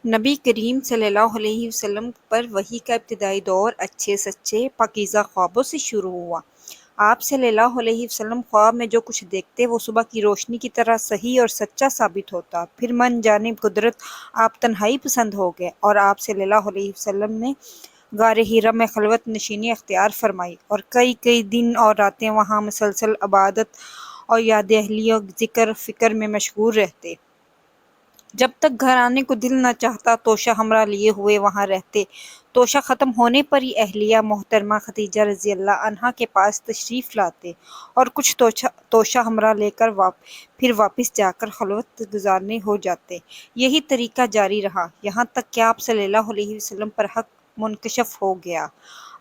نبی کریم صلی اللہ علیہ وسلم پر وحی کا ابتدائی دور اچھے سچے پاکیزہ خوابوں سے شروع ہوا۔ آپ صلی اللہ علیہ وسلم خواب میں جو کچھ دیکھتے وہ صبح کی روشنی کی طرح صحیح اور سچا ثابت ہوتا۔ پھر من جانب قدرت آپ تنہائی پسند ہو گئے اور آپ صلی اللہ علیہ وسلم نے غار حرا میں خلوت نشینی اختیار فرمائی اور کئی دن اور راتیں وہاں مسلسل عبادت اور یاد اہلیہ ذکر فکر میں مشغول رہتے۔ جب تک گھر آنے کو دل نہ چاہتا توشہ ہمراہ لیے ہوئے وہاں رہتے۔ توشہ ختم ہونے پر ہی اہلیہ محترمہ خدیجہ رضی اللہ عنہا کے پاس تشریف لاتے اور کچھ توشہ ہمراہ لے کر پھر واپس جا کر خلوت گزارنے ہو جاتے۔ یہی طریقہ جاری رہا یہاں تک کہ آپ صلی اللہ علیہ وسلم پر حق منکشف ہو گیا۔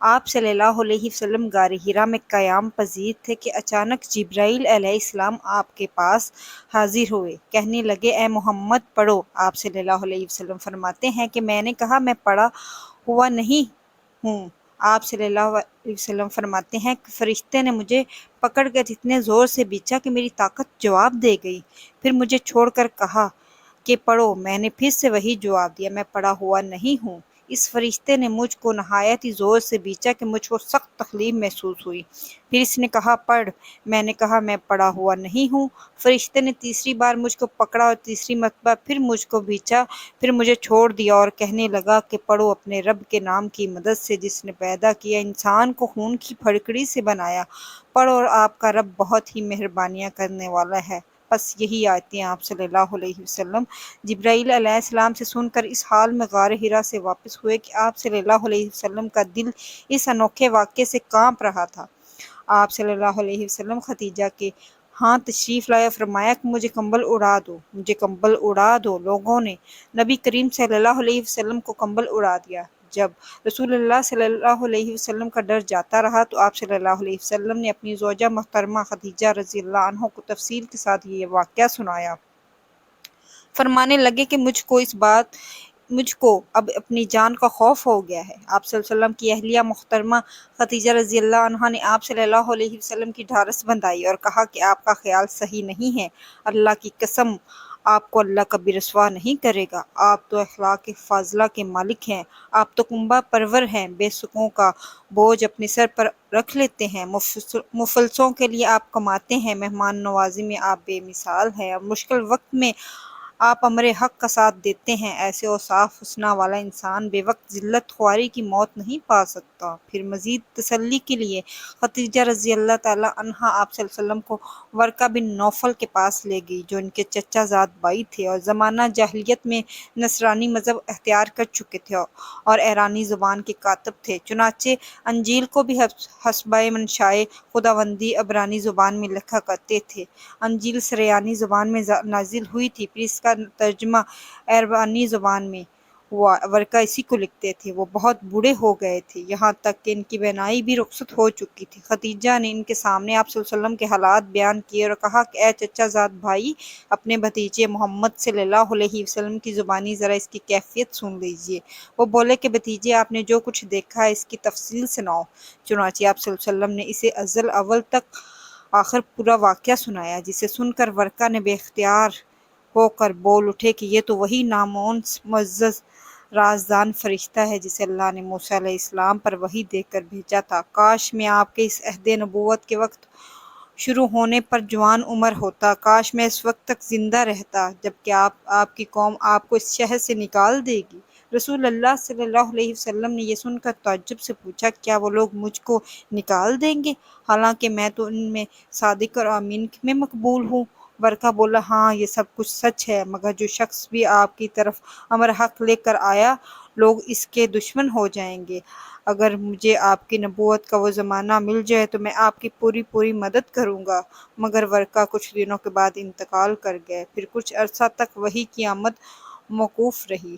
آپ صلی اللہ علیہ وسلم غار حرا میں قیام پذیر تھے کہ اچانک جبرائیل علیہ السلام آپ کے پاس حاضر ہوئے۔ کہنے لگے اے محمد پڑھو۔ آپ صلی اللہ علیہ وسلم فرماتے ہیں کہ میں نے کہا میں پڑھا ہوا نہیں ہوں۔ آپ صلی اللہ علیہ وسلم فرماتے ہیں کہ فرشتے نے مجھے پکڑ کر اتنے زور سے بیچا کہ میری طاقت جواب دے گئی۔ پھر مجھے چھوڑ کر کہا کہ پڑھو۔ میں نے پھر سے وہی جواب دیا میں پڑھا ہوا نہیں ہوں۔ اس فرشتے نے مجھ کو نہایت ہی زور سے بیچا کہ مجھ کو سخت تکلیف محسوس ہوئی۔ پھر اس نے کہا پڑھ۔ میں نے کہا میں پڑھا ہوا نہیں ہوں۔ فرشتے نے تیسری بار مجھ کو پکڑا اور تیسری مرتبہ پھر مجھ کو بیچا، پھر مجھے چھوڑ دیا اور کہنے لگا کہ پڑھو اپنے رب کے نام کی مدد سے جس نے پیدا کیا انسان کو خون کی پھڑکڑی سے بنایا، پڑھو اور آپ کا رب بہت ہی مہربانیاں کرنے والا ہے۔ بس یہی آیتیں آپ صلی اللہ علیہ وسلم جبرائیل علیہ السلام سے سن کر اس حال میں غار حرا سے واپس ہوئے کہ آپ صلی اللہ علیہ وسلم کا دل اس انوکھے واقعے سے کانپ رہا تھا۔ آپ صلی اللہ علیہ وسلم خدیجہ کے ہاں تشریف لائے اور فرمایا کہ مجھے کمبل اڑا دو، مجھے کمبل اڑا دو۔ لوگوں نے نبی کریم صلی اللہ علیہ وسلم کو کمبل اڑا دیا۔ جب رسول اللہ صلی اللہ علیہ وسلم کا ڈر جاتا رہا تو آپ صلی اللہ علیہ وسلم نے اپنی زوجہ محترمہ خدیجہ رضی اللہ عنہا کو تفصیل کے ساتھ یہ واقعہ سنایا۔ فرمانے لگے کہ مجھ کو اب اپنی جان کا خوف ہو گیا ہے۔ آپ صلی اللہ علیہ وسلم کی اہلیہ محترمہ خدیجہ رضی اللہ عنہا نے آپ صلی اللہ علیہ وسلم کی ڈھارس بندھائی اور کہا کہ آپ کا خیال صحیح نہیں ہے، اللہ کی قسم آپ کو اللہ کبھی رسوا نہیں کرے گا۔ آپ تو اخلاق فاضلہ کے مالک ہیں، آپ تو کنبہ پرور ہیں، بے سکوں کا بوجھ اپنے سر پر رکھ لیتے ہیں، مفلسوں کے لیے آپ کماتے ہیں، مہمان نوازی میں آپ بے مثال ہیں اور مشکل وقت میں آپ امر حق کا ساتھ دیتے ہیں۔ ایسے اوصاف حسنہ والا انسان بے وقت ذلت خواری کی موت نہیں پا سکتا۔ پھر مزید تسلی کے لیے خدیجہ رضی اللہ تعالی عنہا آپ صلی اللہ علیہ وسلم کو ورقہ بن نوفل کے پاس لے گئی جو ان کے چچا زاد بھائی تھے اور زمانہ جاہلیت میں نصرانی مذہب اختیار کر چکے تھے اور ایرانی زبان کے کاتب تھے۔ چنانچہ انجیل کو بھی حسبۂ منشائے خداوندی عبرانی زبان میں لکھا کرتے تھے۔ انجیل سریانی زبان میں نازل ہوئی تھی، پھر اس کا ترجمہ عبرانی زبان میں ہوا۔ ورقہ اسی کو لکھتے تھے۔ وہ بہت بوڑھے ہو گئے تھے، یہاں تک کہ ان کی بینائی بھی رخصت ہو چکی تھی۔ خدیجہ نے ان کے سامنے آپ صلی اللہ علیہ وسلم کے حالات بیان کیے اور کہا کہ اے چچا زاد بھائی، اپنے بھتیجے محمد صلی اللہ علیہ وسلم کی زبانی ذرا اس کی کیفیت سن لیجئے۔ وہ بولے کہ بھتیجے آپ نے جو کچھ دیکھا ہے اس کی تفصیل سناؤ۔ چنانچہ آپ صلی اللہ علیہ وسلم نے اسے ازل اول تک آخر پورا واقعہ سنایا، جسے سن کر ورقہ نے بے اختیار ہو کر بول اٹھے کہ یہ تو وہی نامعلوم معزز رازدان فرشتہ ہے جسے اللہ نے موسیٰ علیہ السلام پر وحی دے کر بھیجا تھا۔ کاش میں آپ کے اس عہد نبوت کے وقت شروع ہونے پر جوان عمر ہوتا، کاش میں اس وقت تک زندہ رہتا جبکہ آپ کی قوم آپ کو اس شہر سے نکال دے گی۔ رسول اللہ صلی اللہ علیہ وسلم نے یہ سن کر تعجب سے پوچھا کیا وہ لوگ مجھ کو نکال دیں گے حالانکہ میں تو ان میں صادق اور امین میں مقبول ہوں؟ ورقہ بولا ہاں یہ سب کچھ سچ ہے، مگر جو شخص بھی آپ کی طرف امر حق لے کر آیا لوگ اس کے دشمن ہو جائیں گے۔ اگر مجھے آپ کی نبوت کا وہ زمانہ مل جائے تو میں آپ کی پوری مدد کروں گا۔ مگر ورقہ کچھ دنوں کے بعد انتقال کر گئے۔ پھر کچھ عرصہ تک وحی کی آمد موقوف رہی۔